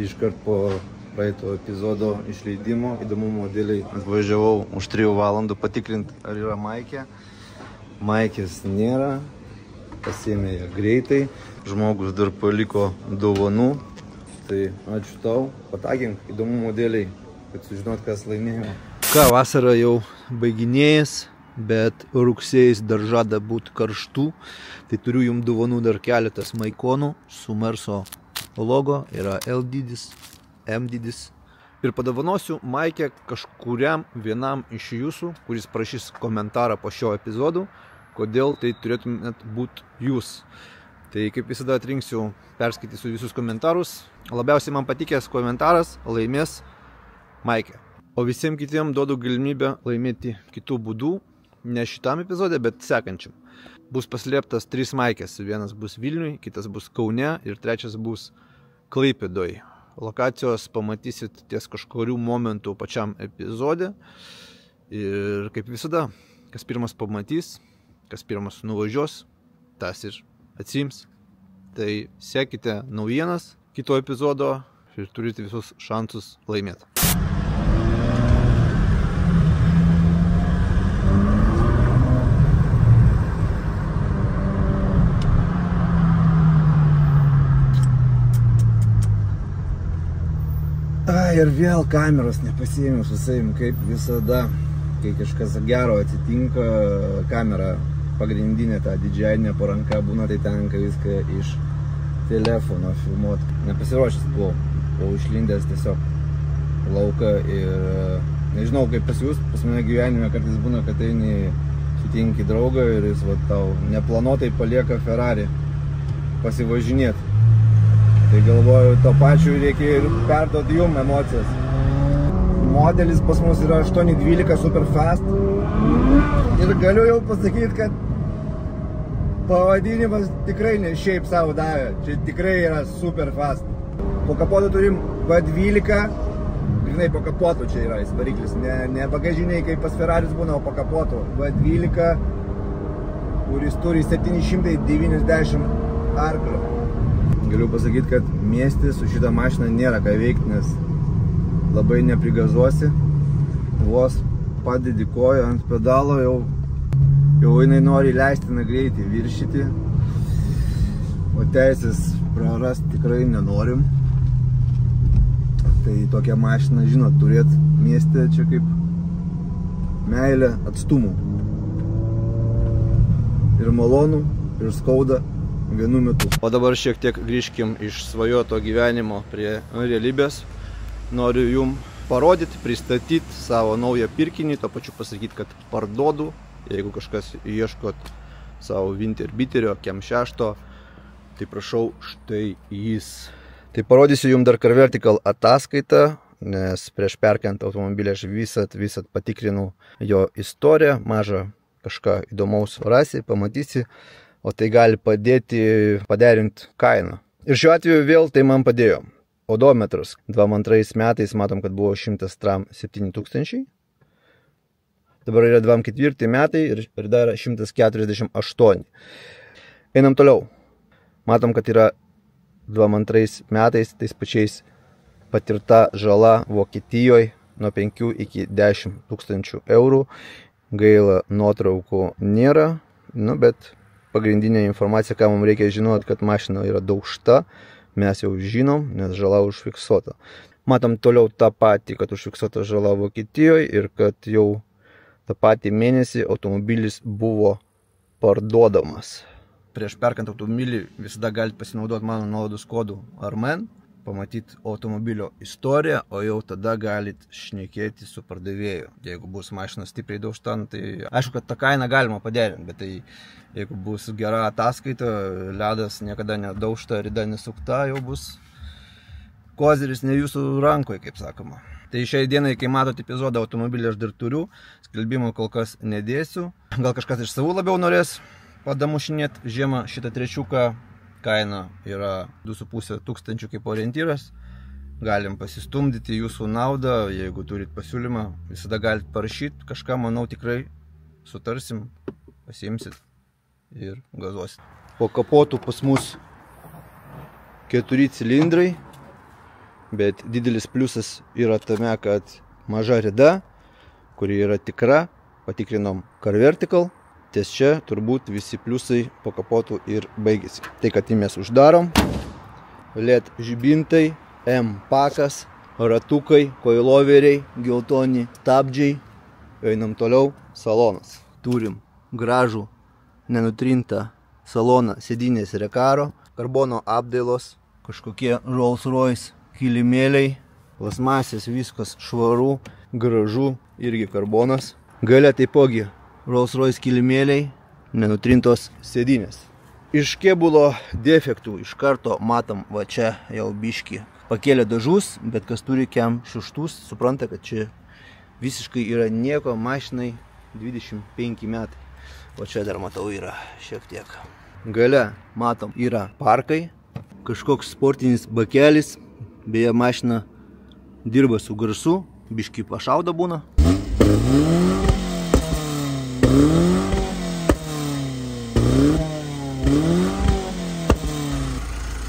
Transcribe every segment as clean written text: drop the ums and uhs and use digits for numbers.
Iškart po praeito epizodo išleidimo įdomumo dėliai atvažiavau už 3 valandų patikrinti, ar yra maikė. Maikės nėra, pasiėmė ją greitai, žmogus dar paliko dovanų. Tai ačiū tau, patagink įdomumo dėliai, kad sužinot, kas laimėjo. Ką, vasara jau baiginėjas, bet rugsėjais dar žada būti karštų. Tai turiu jums dovanų dar keletas maikonų su Merso logo, yra L dydis, M dydis. Ir padovanosiu maikę kažkuriam vienam iš jūsų, kuris prašys komentarą po šio epizodu, kodėl tai turėtumėt būti jūs. Tai kaip visada atrinksiu, perskaitysiu visus komentarus. Labiausiai man patikęs komentaras laimės maikę. O visiems kitiems duodu galimybę laimėti kitų būdų, ne šitam epizode, bet sekančiam. Bus paslėptas 3 maikės. Vienas bus Vilniui, kitas bus Kaune ir trečias bus Klaipėdoj. Lokacijos pamatysit ties kažkurių momentų pačiam epizode. Ir kaip visada, kas pirmas pamatys, kas pirmas nuvažiuos, tas ir atsiims. Tai sekite naujienas kito epizodo ir turite visus šansus laimėti. Ir vėl kameros nepasiėmiau su savim, kaip visada, kai kažkas gero atsitinka, kamera pagrindinė, ta didžiainė po ranka būna, tai tenka viską iš telefono filmuoti. Nepasiruošęs buvau išlindęs tiesiog lauką ir nežinau, kaip pas jūs, pas mane gyvenime kartais būna, kad eini sutinki draugą ir jis va, tau neplanuotai palieka Ferrari pasivažinėti. Tai galvoju, to pačiu reikia ir perduoti jum emocijas. Modelis pas mus yra 812 Superfast. Ir galiu jau pasakyti, kad pavadinimas tikrai ne šiaip savo davė. Čia tikrai yra Superfast. Po kapotu turim V12. Grinai po kapotu čia yra variklis. Ne bagažiniai, kaip pas Ferraris būna, o po kapotu. V12, kuris turi 790 arklio. Galiu pasakyti, kad mieste su šitą mašiną nėra ką veikti, nes labai neprigazuosi. Vos padedi koją ant pedalo, jau jinai nori leistiną greitį viršyti. O teisės prarasti tikrai nenorim. Tai tokią mašiną, žinot, turėti mieste čia kaip meilė atstumų. Ir malonu, ir skauda vienu metu. O dabar šiek tiek grįžkim iš svajoto gyvenimo prie realybės. Noriu jums parodyti, pristatyti savo naują pirkinį, to pačiu pasakyti, kad parduodu. Jeigu kažkas ieškot savo Winterbiterio KM6, tai prašau, štai jis. Tai parodysiu jums dar CarVertical ataskaitą, nes prieš perkant automobilį aš visat patikrinau jo istoriją, mažą kažką įdomaus rasi, pamatysi. O tai gali padėti paderinti kainą. Ir šiuo atveju vėl tai man padėjo. Odometras 22 metais matom, kad buvo 107 tūkstančiai. Dabar yra 24 metai ir dar 148. Einam toliau. Matom, kad yra 22 metais tais pačiais patirta žala Vokietijoje nuo 5 iki 10 tūkstančių eurų. Gaila, nuotraukų nėra, bet pagrindinė informacija, ką mums reikia žinoti, kad mašina yra daužta, mes jau žinom, nes žala užfiksuota. Matom toliau tą patį, kad užfiksuota žala Vokietijoje ir kad jau tą patį mėnesį automobilis buvo parduodamas. Prieš perkant automobilį visada galite pasinaudoti mano nuolaidos kodu ARMEN, pamatyti automobilio istoriją, o jau tada galite šnekėti su pardavėju. Jeigu bus mašina stipriai daužta, tai aišku, kad tą kainą galima paderinti, bet tai jeigu bus gera ataskaita, ledas niekada nedaužta, rida nesukta, jau bus koziris ne jūsų rankoje, kaip sakoma. Tai šiai dienai, kai matote epizodą automobilį, aš dar turiu, skelbimo kol kas nedėsiu. Gal kažkas iš savų labiau norės padamušinėti žiemą šitą trečiuką. Kaina yra 2,5 tūkstančių kaip orientyras. Galim pasistumdyti jūsų naudą, jeigu turit pasiūlymą, visada galite parašyti kažką, manau tikrai sutarsim, pasiimsit ir gazuosit. Po kapotų pas mus 4 cilindrai, bet didelis pliusas yra tame, kad maža rida, kuri yra tikra, patikrinom Car Vertical, ties čia turbūt visi pliusai po kapotų ir baigėsi. Tai, kad mes uždarom, LED žibintai, M pakas, ratukai, koiloveriai, geltoni stabdžiai. Einam toliau, salonas. Turim gražų, nenutrintą saloną, sėdynės Recaro, karbono apdailos, kažkokie Rolls Royce kilimėliai, plasmasės, viskas švaru, gražu, irgi karbonas. Gale taipogi Rolls Royce kilimėliai, nenutrintos sėdynės. Iš kėbulo defektų iš karto matom, va čia jau biški pakėlė dažus, bet kas turi kem 6, supranta, kad čia visiškai yra nieko, mašinai 25 metai. O čia dar matau yra šiek tiek. Gale matom yra parkai, kažkoks sportinis bakelis, beje mašina dirba su garsu, biški pašauda būna.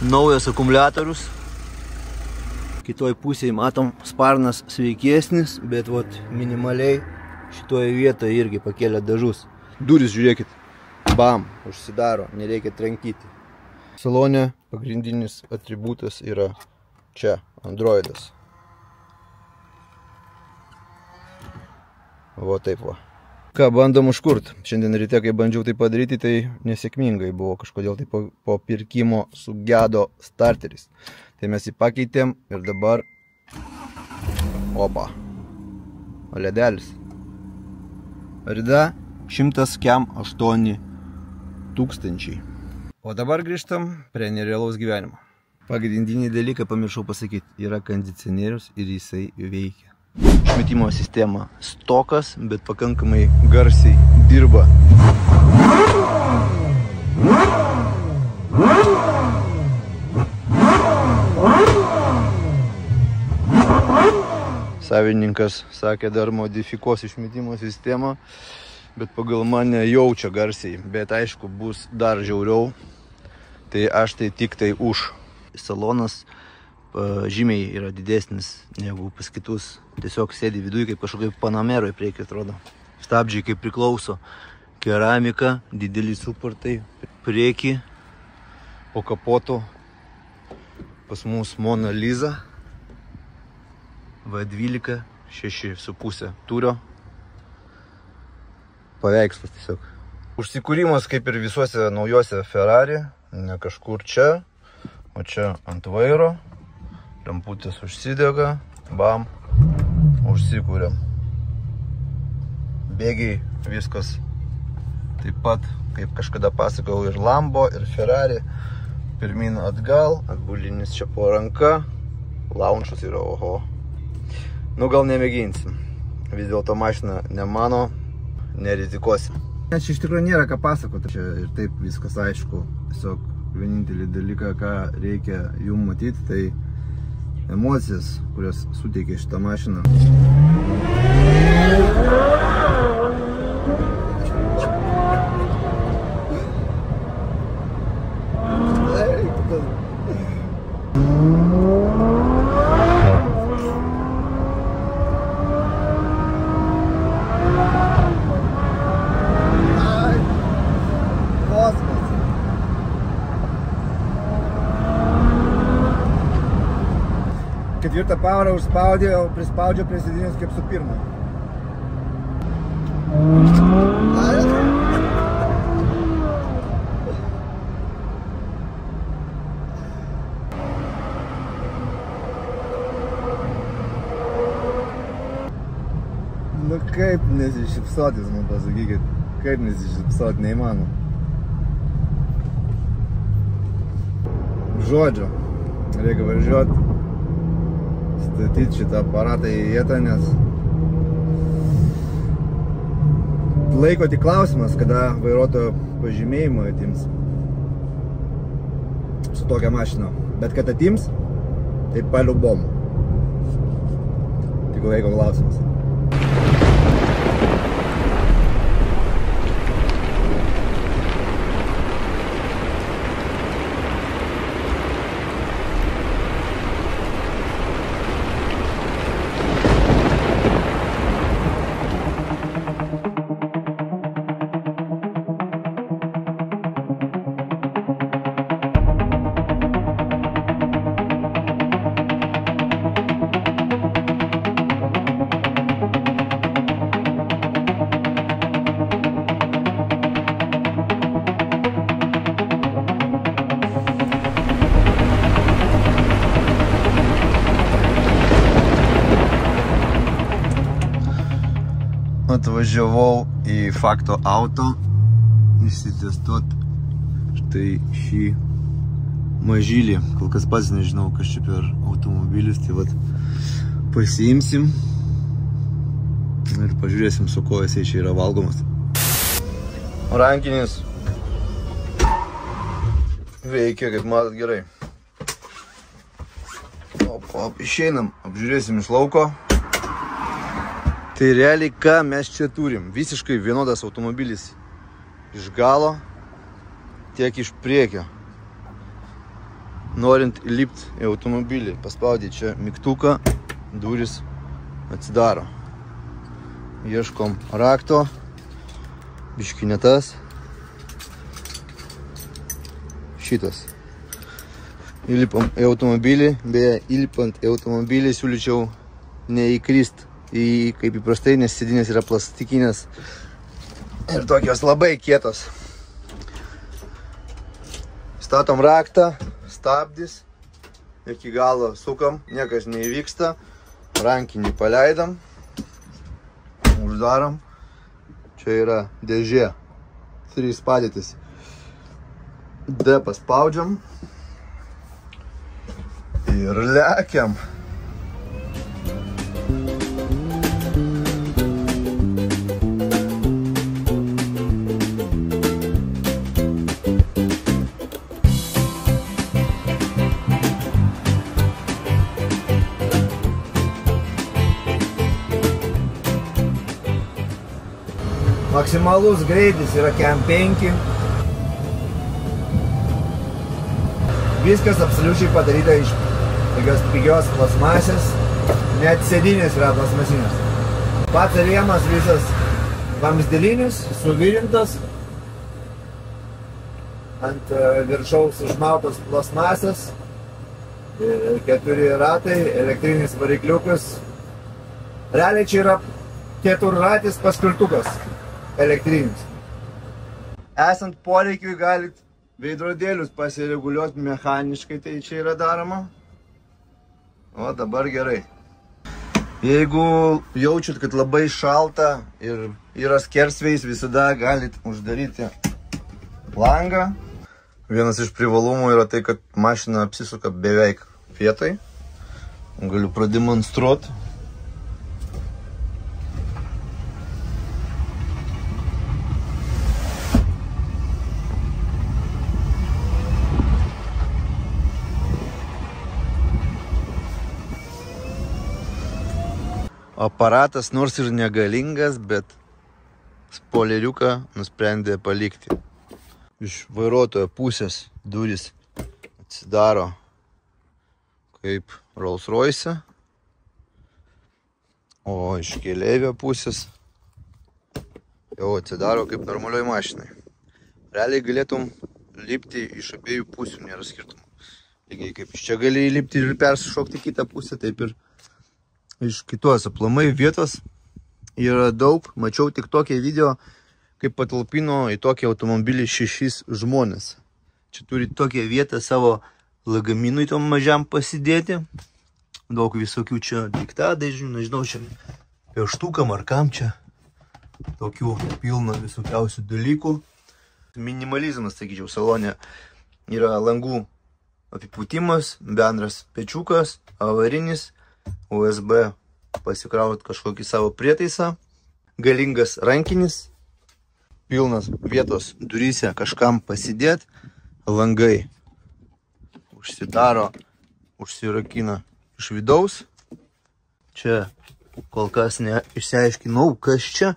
Naujas akumuliatorius. Kitoj pusėje matom sparnas sveikesnis, bet vat minimaliai šitoje vietoje irgi pakėlė dažus. Durys žiūrėkit, bam, užsidaro, nereikia trankyti. Salone pagrindinis atributas yra čia, Androidas. Va taip va. Ką bandom užkurt? Šiandien ryte, kai bandžiau tai padaryti, tai nesėkmingai buvo. Kažkodėl tai po pirkimo sugedo starteris. Tai mes jį pakeitėm ir dabar... Opa. Ledelis. Rida 108 tūkstančiai. O dabar grįžtam prie nerealaus gyvenimo. Pagrindiniai dalykai pamiršau pasakyti. Yra kondicionierius ir jisai veikia. Išmetimo sistema stokas, bet pakankamai garsiai dirba. Savininkas sakė, dar modifikuos išmetimo sistemą, bet pagal mane jaučia garsiai, bet aišku bus dar žiauriau, tai aš tai tik tai už. Salonas žymiai yra didesnis negu pas kitus. Tiesiog sėdi viduje kaip kažkokiai Panameroj priekį atrodo. Stabdžiai kaip priklauso. Keramika, dideli suportai, priekį, po kapotu pas mus Mona Lisa. V12, 6,5 tūrio. Paveikslas tiesiog. Užsikūrimas kaip ir visuose naujose Ferrari, ne kažkur čia, o čia ant vairo. Lemputės užsidega, bam, užsikūrėm. Bėgiai, viskas taip pat, kaip kažkada pasakau, ir Lambo, ir Ferrari. Pirmin atgal, atbulinis čia po ranka, launčas yra oho. Nu gal nemėginsim, vis dėlto mašina ne mano, nerizikuosim. Čia iš tikrųjų nėra ką pasakoti, čia ir taip viskas aišku. Tiesiog vienintelį dalyką, ką reikia jum matyti, tai emocijas, kurias suteikia šitą mašiną. Ketvirtą pavarą užspaudė, o prispaudžia prie sėdynės kaip su pirma. Nu kaip nesišypsotis, man pasakykit. Kaip nesišypsot, neįmanoma. Žodžiu, reikia važiuoti. statyti šitą aparatą į vietą, nes laiko tik klausimas, kada vairuotojo pažymėjimo atims su tokia mašina. Bet kad atims, tai paliubom. Tik laiko klausimas. Atvažiavau į Fakto auto išsitestuot štai šį mažylį. Kol kas pats nežinau, kas čia per automobilis, tai vat pasiimsim ir pažiūrėsim, su ko jisai čia yra valgomas. Rankinis veikia, kaip matot, gerai. Išeinam, apžiūrėsim iš lauko. Tai realiai, ką mes čia turim? Visiškai vienodas automobilis iš galo, tiek iš priekio. Norint įlipti į automobilį, paspaudyti čia mygtuką, durys atsidaro. Ieškom rakto, biški ne tas, šitas. Įlipam į automobilį, beje, įlipant į automobilį siūlyčiau neįkrist kaip įprastai, nes sėdynės yra plastikinės ir tokios labai kietos. Statom raktą, stabdis, iki galo sukam, niekas neįvyksta, rankinį paleidam, uždarom, čia yra dėžė, 3 padėtis, D paspaudžiam ir lekiam. Maksimalus greitis yra Kem 5. Viskas absoliučiai padaryta iš tokios pigios plasmasės. Net sėdynės yra plasmasinės. Pats rėmas visas vamzdelinis, suvirintas. Ant viršaus užmautos plasmasės. 4 ratai, elektrinis varikliukas. Realiai čia yra keturratis paspirtukas. Elektrinis. Esant poreikiui galit veidrodėlius pasireguliuoti mechaniškai, tai čia yra daroma. O dabar gerai. Jeigu jaučiat, kad labai šalta ir yra skersvėjis, visada galit uždaryti langą. Vienas iš privalumų yra tai, kad mašina apsisuka beveik vietoj. Galiu prademonstruoti. Aparatas nors ir negalingas, bet spoileriuką nusprendė palikti. Iš vairuotojo pusės durys atsidaro kaip Rolls Royce, o iš keleivio pusės jau atsidaro kaip normalioj mašinai. Realiai galėtum lipti iš abiejų pusių, nėra skirtumų. Lygiai kaip iš čia gali įlipti ir persišokti kitą pusę, taip ir iš kitos. Aplamai vietos yra daug. Mačiau tik tokį video, kaip patalpino į tokį automobilį 6 žmonės. Čia turi tokią vietą savo lagaminui tom mažiam pasidėti. Daug visokių čia daiktadėžių, nežinau, čia pieštukam ar kam čia. Tokių pilna visokiausių dalykų. Minimalizmas, sakyčiau, salone yra langų apipūtimas, bendras pečiukas, avarinis, USB pasikrauti kažkokį savo prietaisą. Galingas rankinis. Pilnas vietos duryse kažkam pasidėti. Langai užsidaro, užsirakina iš vidaus. Čia kol kas neišsiaiškinau, kas čia.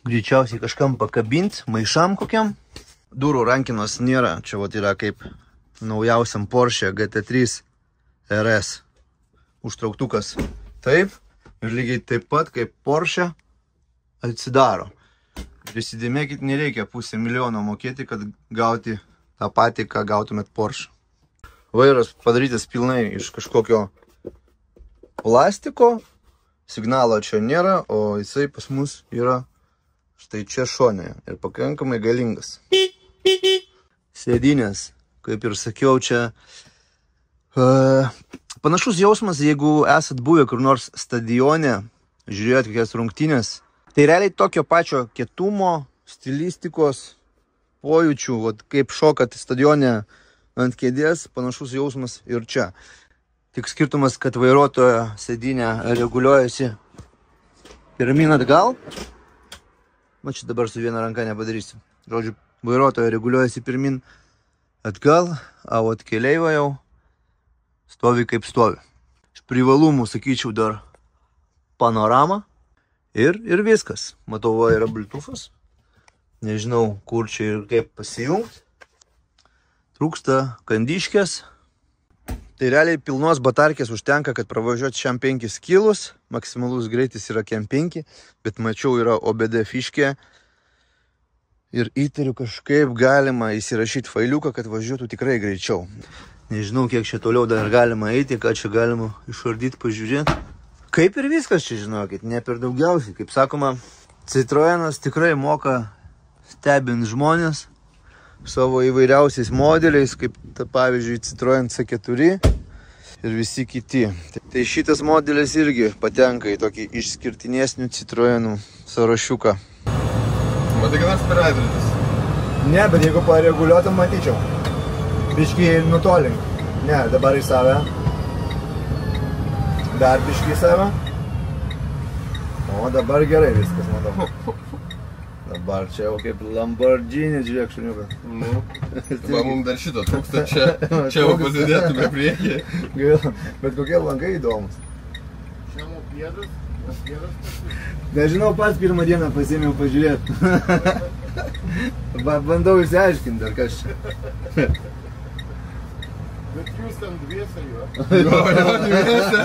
Greičiausiai kažkam pakabinti, maišam kokiam. Durų rankinos nėra. Čia vat yra kaip naujausiam Porsche GT3 RS. Užtrauktukas taip. Ir lygiai taip pat kaip Porsche atsidaro. Prisidėmėkit, nereikia $500 000 mokėti, kad gauti tą patį, ką gautumėt Porsche. Vairas padarytas pilnai iš kažkokio plastiko. Signalo čia nėra, o jisai pas mus yra štai čia šonėje ir pakankamai galingas. Sėdynės, kaip ir sakiau, čia panašus jausmas, jeigu esat buvę kur nors stadione, žiūrėjot kokias rungtynės. Tai realiai tokio pačio kietumo, stilistikos, pojūčių, vat kaip šokat stadione ant kėdės, panašus jausmas ir čia. Tik skirtumas, kad vairuotojo sėdynė reguliuojasi pirmin atgal. Man čia dabar su viena ranka nepadarysiu. Žodžiu, vairuotojo reguliuojasi pirmin atgal, o vat keleivio jau stovi kaip stovi. Iš privalumų sakyčiau dar panorama ir viskas. Matau, va yra Bluetooth'as. Nežinau, kur čia ir kaip pasijungti. Trūksta kandiškės. Tai realiai pilnos batarkės užtenka, kad pravažiuoti šiam 5 kilus. Maksimalus greitis yra kem 5, bet mačiau yra OBD fiškė. Ir įtariu kažkaip galima įsirašyti failiuką, kad važiuotų tikrai greičiau. Nežinau, kiek čia toliau dar galima eiti, ką čia galima išardyti, pažiūrėti. Kaip ir viskas čia, žinokit, ne per daugiausiai. Kaip sakoma, Citroenas tikrai moka stebinti žmonės savo įvairiausiais modeliais, kaip pavyzdžiui Citroen C4 ir visi kiti. Tai šitas modelis irgi patenka į tokį išskirtinesnių Citroenų sąrašiuką. Matai, kad nors per veidrodžius? Ne, bet jeigu pareguliuotum, matyčiau. Biškį nutolink. Ne, dabar į save. Dar biškį į save. O dabar gerai viskas, matau. Dabar čia jau kaip Lamborghini, žiūrėk, šuniukas. Nu, va, mums dar šito trūksta čia. Čia jau pasidėtume priekį. Bet kokie langai įdomus. Čia mūsų pėdas. Nežinau, pats pirmą dieną pasiėmiau pažiūrėti. Bandau įsiaiškinti, ar kas čia. Bet jūs ten dviese jo. Jo, dviese.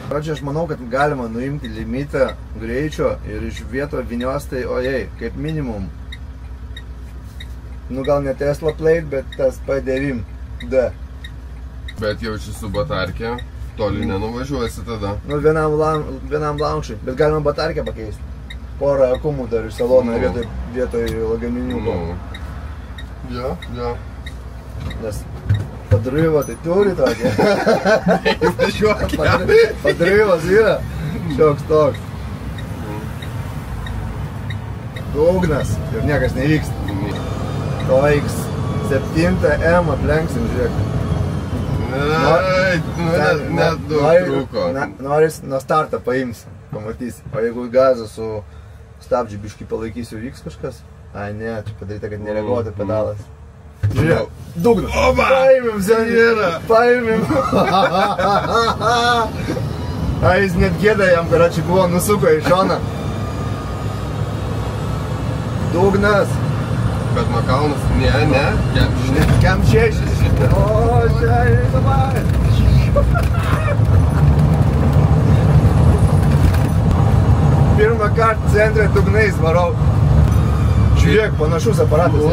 Čia aš manau, kad galima nuimti limitą greičio ir iš vieto vynios tai ojei, kaip minimum. Nu gal ne Tesla Plate, bet tas P9D. Bet jau čia su batarkė toli nenuvažiuosi tada. Nu vienam launšui, bet galima batarkę pakeisti. Porą akumų dar iš salono vietoj lagamininių. Jo. Nes padrivo tai turi tokia. Važiuokė. Padrivas yra šioks toks. Dugnas ir niekas nevyksta. To X7M aplenksim, žiūrėk. Net daug trūko. Noris nuo startą paimsi, pamatysi. O jeigu gazą su stabdžiu biškį palaikysiu, vyks kažkas? Ai ne, čia padaryta, kad nereaguotų pedalas. Žiūrėk, dugnas. Oba! Paimėm, Yra. Paimėm. A, jis net gėda jam, karočiui buvo, nusuko į šoną. Dugnas. Bet nuo kalnas, ne, Kem 6. O, čia, dabar. Pirmą kartą centre dugnais varau. Žiūrėk, panašus aparatas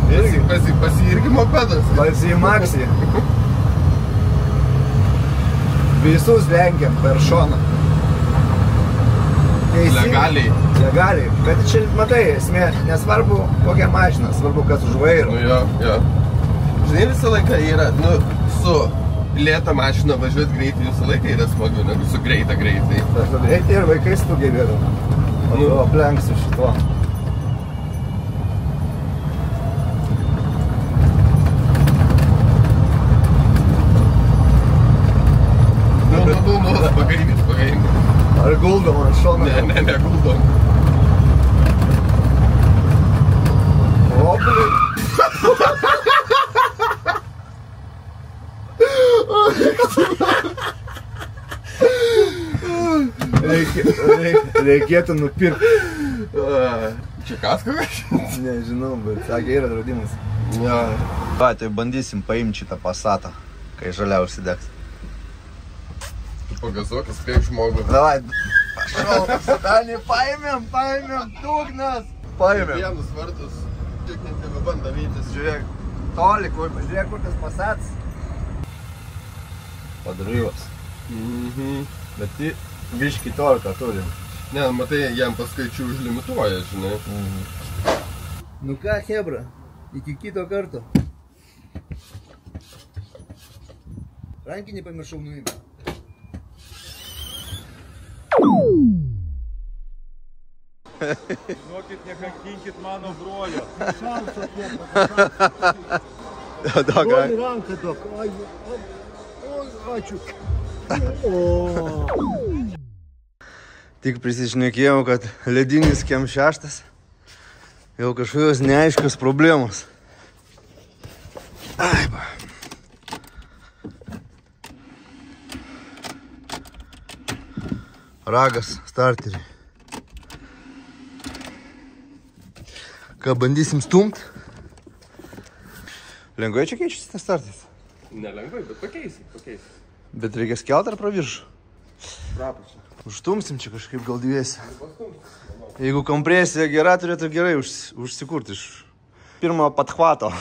irgi. Pasi irgi mopedas. Pasi Maxi. Visus lenkiam per šoną. Legaliai. Bet čia, matai, esmė, nesvarbu kokia mašina, svarbu kas už vairo. Nu jo. Žinai, visą laiką yra, su lėta mašina važiuoti greitai visą laiką yra smagiau negu su greita greitai. Su greitai ir vaikais tu gebėdam. O aplenksiu šituo. guldom ant šono. Ne, neguldom. Obliai. Reikėtų nupirkti. Čia kasko kažkas? Nežinau, bet sakė, yra draudimas. Ja. Va, tai bandysim paimti šitą Passatą, kai žalia užsidegs. Tu pagazuok, spėk žmogų. Davai, pašau, Danį, paėmėm, dugnas. Paėmėm. Vienus vartus, tik nebebanda vytis. Žiūrėk, toli, žiūrėk, kur tas Passats. Padarivas. Bet tai biškį torką turim. Ne, matai, jam paskaičių užlimituoja, žinai. Nu ką, hebra, iki kito karto. Rankinį pamiršau nuimti. Žinokit, nekankinkit mano brolio. Broli ranką duok. Ačiū. Tik prisišnekėjau, kad ledinis kem 6. Jau kažkokios neaiškios problemos. Aiba. Ragas, starteriai. Ką, bandysim stumt? Lengvai čia keičiasi tas starteris? Nelengvai, bet pakeisi. Bet reikės kelt ar praviršų? Prapačia. Užtumsim čia kažkaip gal dviesi. Jeigu kompresija gera, turėtų gerai užsikurti iš pirmo padhvato.